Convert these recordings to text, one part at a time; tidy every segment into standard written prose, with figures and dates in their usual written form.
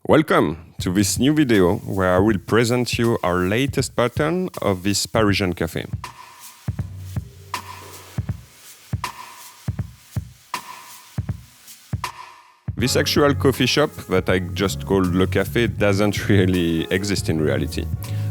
Welcome to this new video where I will present you our latest pattern of this Parisian café. This actual coffee shop that I just called Le Café doesn't really exist in reality.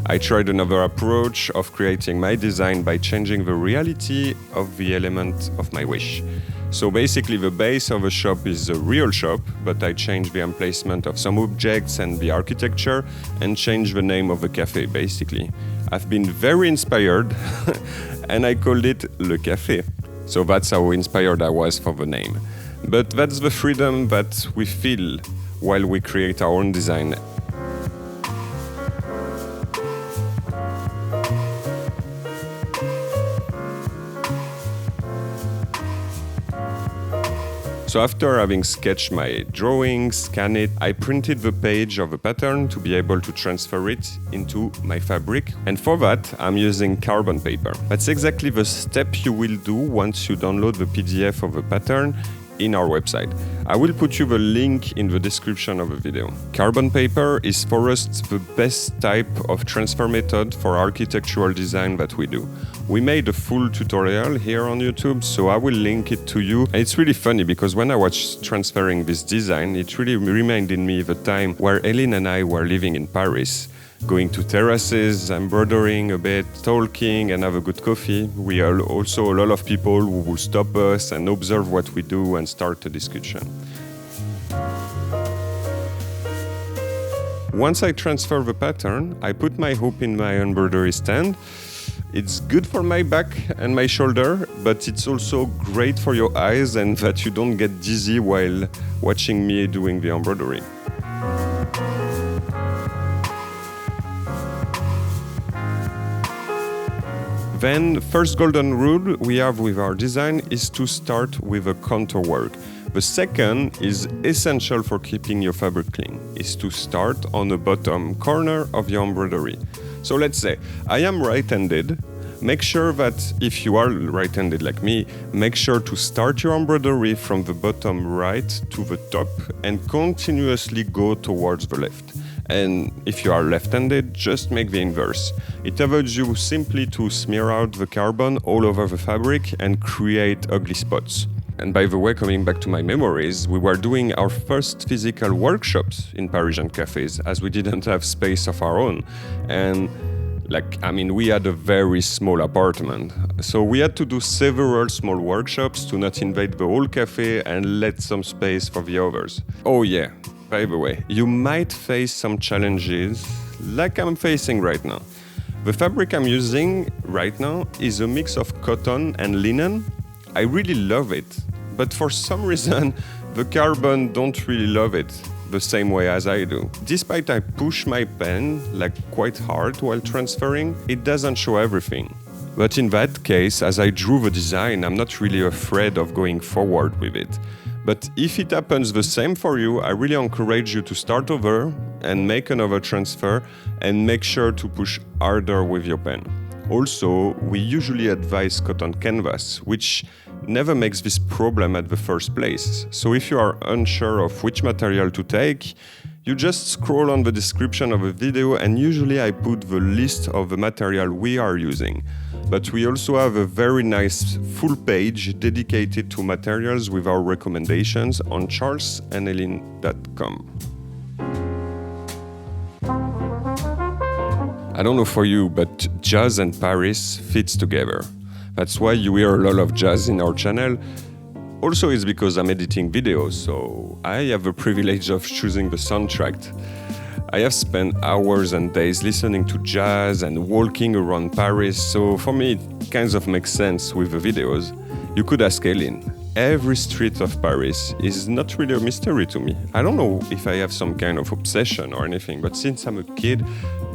I tried another approach of creating my design by changing the reality of the element of my wish. So basically the base of the shop is a real shop, but I changed the emplacement of some objects and the architecture and changed the name of the cafe basically. I've been very inspired and I called it Le Café. So that's how inspired I was for the name. But that's the freedom that we feel while we create our own design. So after having sketched my drawing, scanned it, I printed the page of the pattern to be able to transfer it into my fabric. And for that, I'm using carbon paper. That's exactly the step you will do once you download the PDF of the pattern in our website. I will put you the link in the description of the video. Carbon paper is for us the best type of transfer method for architectural design that we do. We made a full tutorial here on YouTube, so I will link it to you. And it's really funny because when I was transferring this design, it really reminded me of the time where Eileen and I were living in Paris, going to terraces, embroidering a bit, talking and have a good coffee. We are also a lot of people who will stop us and observe what we do and start a discussion. Once I transfer the pattern, I put my hoop in my embroidery stand. It's good for my back and my shoulder, but it's also great for your eyes and that you don't get dizzy while watching me doing the embroidery. Then, first golden rule we have with our design is to start with a contour work. The second is essential for keeping your fabric clean, is to start on the bottom corner of your embroidery. So let's say I am right-handed. Make sure that if you are right-handed like me, make sure to start your embroidery from the bottom right to the top and continuously go towards the left. And if you are left-handed, just make the inverse. It avoids you simply to smear out the carbon all over the fabric and create ugly spots. And by the way, coming back to my memories, we were doing our first physical workshops in Parisian cafes as we didn't have space of our own. And we had a very small apartment. So we had to do several small workshops to not invade the whole cafe and let some space for the others. Oh yeah, by the way, you might face some challenges like I'm facing right now. The fabric I'm using right now is a mix of cotton and linen. I really love it, but for some reason, the carbon don't really love it the same way as I do. Despite I push my pen quite hard while transferring, it doesn't show everything. But in that case, as I drew the design, I'm not really afraid of going forward with it. But if it happens the same for you, I really encourage you to start over and make another transfer and make sure to push harder with your pen. Also, we usually advise cotton canvas, which never makes this problem at the first place. So if you are unsure of which material to take, you just scroll on the description of a video and usually I put the list of the material we are using. But we also have a very nice full page dedicated to materials with our recommendations on charlesandeileen.com. I don't know for you, but jazz and Paris fits together. That's why you hear a lot of jazz in our channel. Also, it's because I'm editing videos, so I have the privilege of choosing the soundtrack. I have spent hours and days listening to jazz and walking around Paris, so for me it kind of makes sense with the videos. You could ask Eileen. Every street of Paris is not really a mystery to me. I don't know if I have some kind of obsession or anything, but since I'm a kid,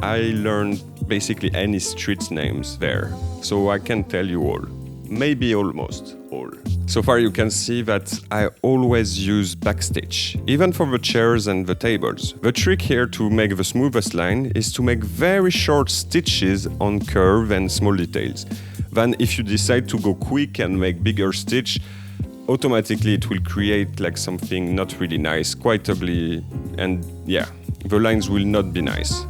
I learned basically any street names there. So I can tell you all. Maybe almost all. So far you can see that I always use backstitch, even for the chairs and the tables. The trick here to make the smoothest line is to make very short stitches on curve and small details. Then if you decide to go quick and make bigger stitch, automatically it will create something not really nice, quite ugly, and yeah, the lines will not be nice.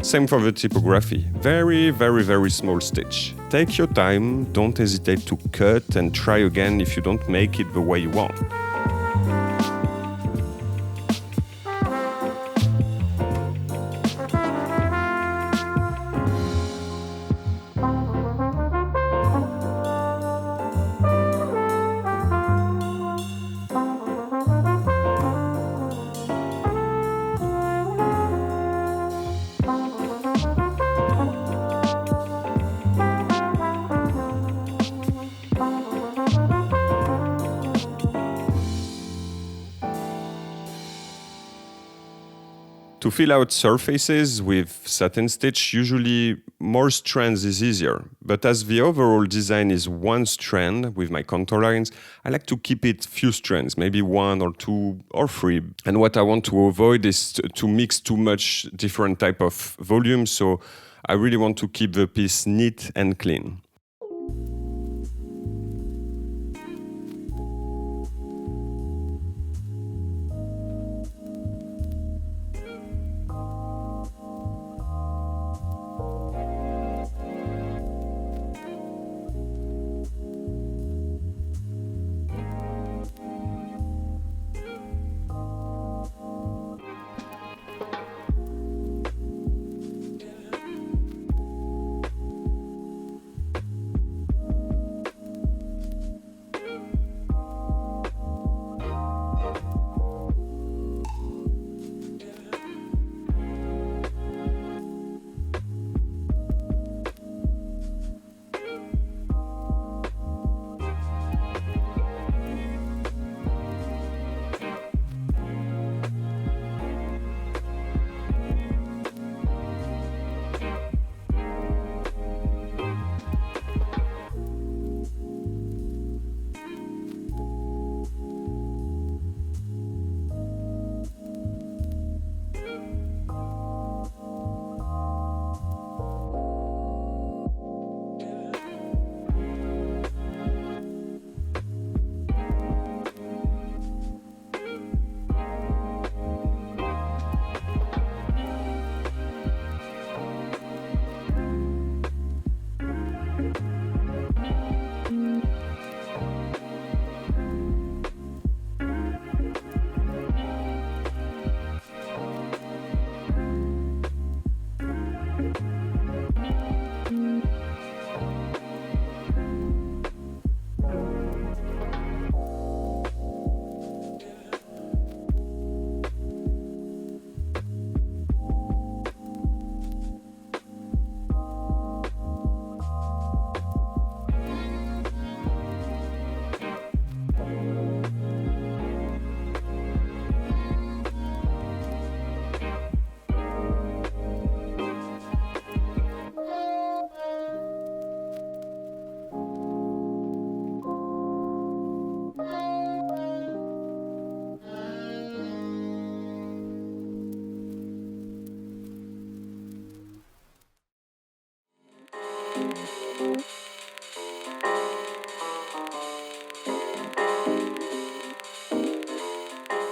Same for the typography. Very, very, very small stitch. Take your time, don't hesitate to cut and try again if you don't make it the way you want. To fill out surfaces with satin stitch, usually more strands is easier. But as the overall design is one strand with my contour lines, I like to keep it few strands, maybe 1 or 2 or 3. And what I want to avoid is to mix too much different type of volume, so I really want to keep the piece neat and clean.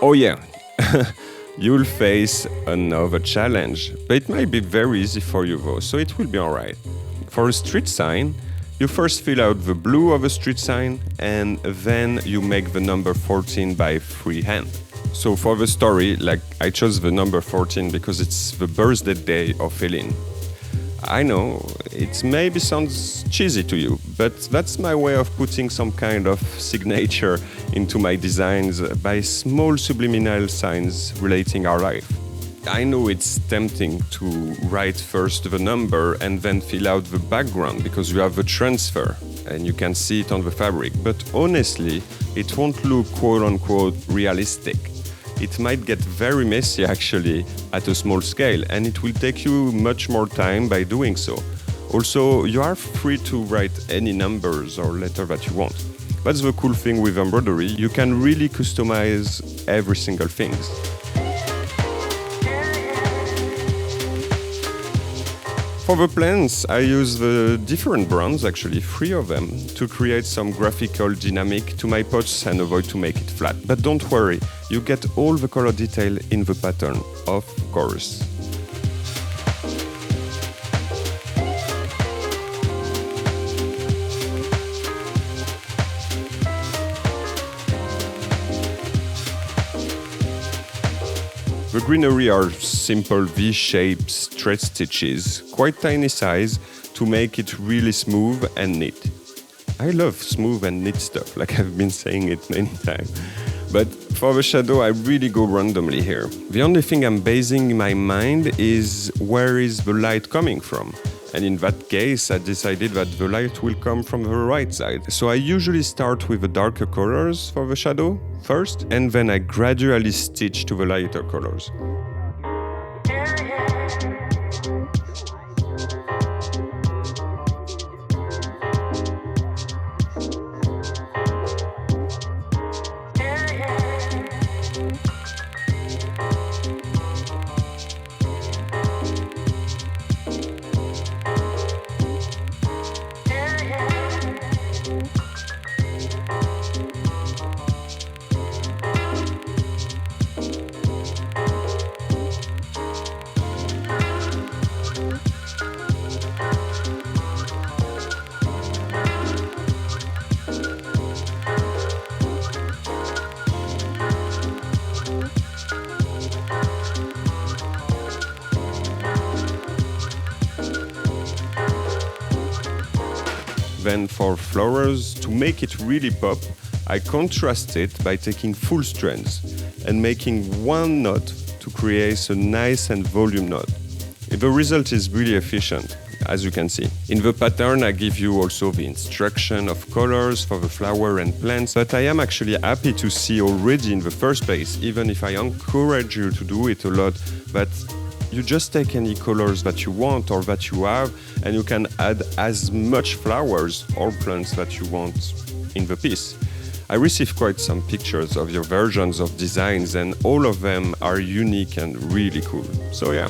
Oh yeah, you'll face another challenge, but it might be very easy for you though, so it will be alright. For a street sign, you first fill out the blue of a street sign and then you make the number 14 by freehand. So for the story, I chose the number 14 because it's the birthday day of Eileen. I know, it maybe sounds cheesy to you, but that's my way of putting some kind of signature into my designs by small subliminal signs relating our life. I know it's tempting to write first the number and then fill out the background because you have the transfer and you can see it on the fabric. But honestly, it won't look quote-unquote realistic. It might get very messy actually at a small scale, and it will take you much more time by doing so. Also, you are free to write any numbers or letter that you want. That's the cool thing with embroidery. You can really customize every single thing. For the plants, I use the different brands, actually 3 of them, to create some graphical dynamic to my pots and avoid to make it flat. But don't worry, you get all the color detail in the pattern, of course. The greenery are simple V-shaped stretch stitches, quite tiny size, to make it really smooth and neat. I love smooth and neat stuff, like I've been saying it many times. But for the shadow, I really go randomly here. The only thing I'm basing my mind is where is the light coming from? And in that case, I decided that the light will come from the right side. So I usually start with the darker colors for the shadow first, and then I gradually stitch to the lighter colors. Then for flowers, to make it really pop, I contrast it by taking full strands and making one knot to create a nice and volume knot. The result is really efficient, as you can see. In the pattern, I give you also the instruction of colors for the flower and plants, but I am actually happy to see already in the first place, even if I encourage you to do it a lot, that you just take any colors that you want or that you have, and you can add as much flowers or plants that you want in the piece. I received quite some pictures of your versions of designs, and all of them are unique and really cool. So yeah.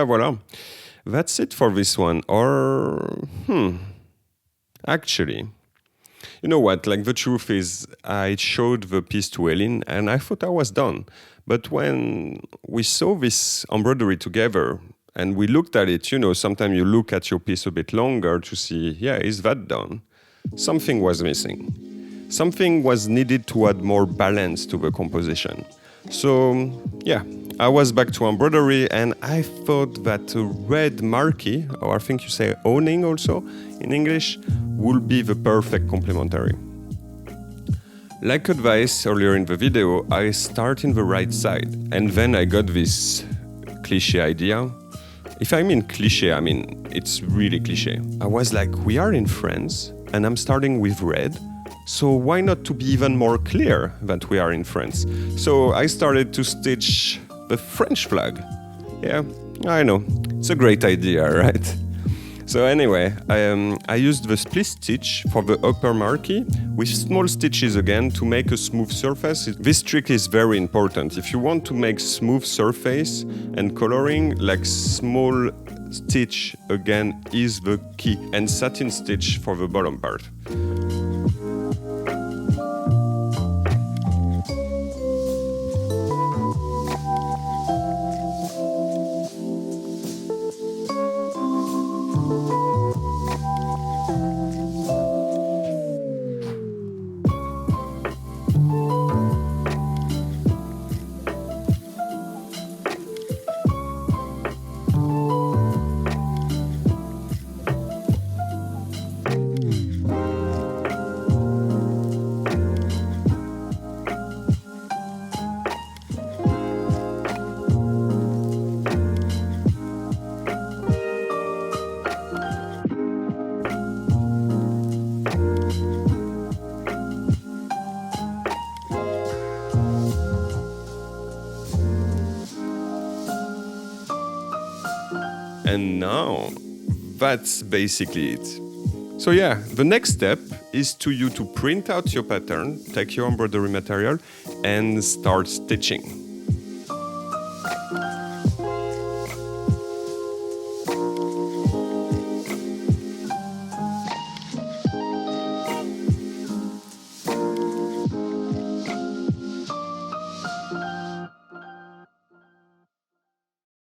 Voila. That's it for this one. Or, actually, you know what? Like, the truth is, I showed the piece to Eileen and I thought I was done. But when we saw this embroidery together and we looked at it, sometimes you look at your piece a bit longer to see, is that done? Something was missing. Something was needed to add more balance to the composition. So, I was back to embroidery and I thought that a red marquee, or I think you say awning also in English, would be the perfect complementary. Like advised earlier in the video, I start in the right side and then I got this cliché idea. If I mean cliché, I mean it's really cliché. I was like, we are in France and I'm starting with red. So why not to be even more clear that we are in France? So I started to stitch the French flag. Yeah, I know. It's a great idea, right? So anyway, I used the split stitch for the upper marquee with small stitches again to make a smooth surface. This trick is very important. If you want to make smooth surface and coloring, like small stitch again is the key, and satin stitch for the bottom part. And now, that's basically it. So yeah, the next step is to print out your pattern, take your embroidery material, and start stitching.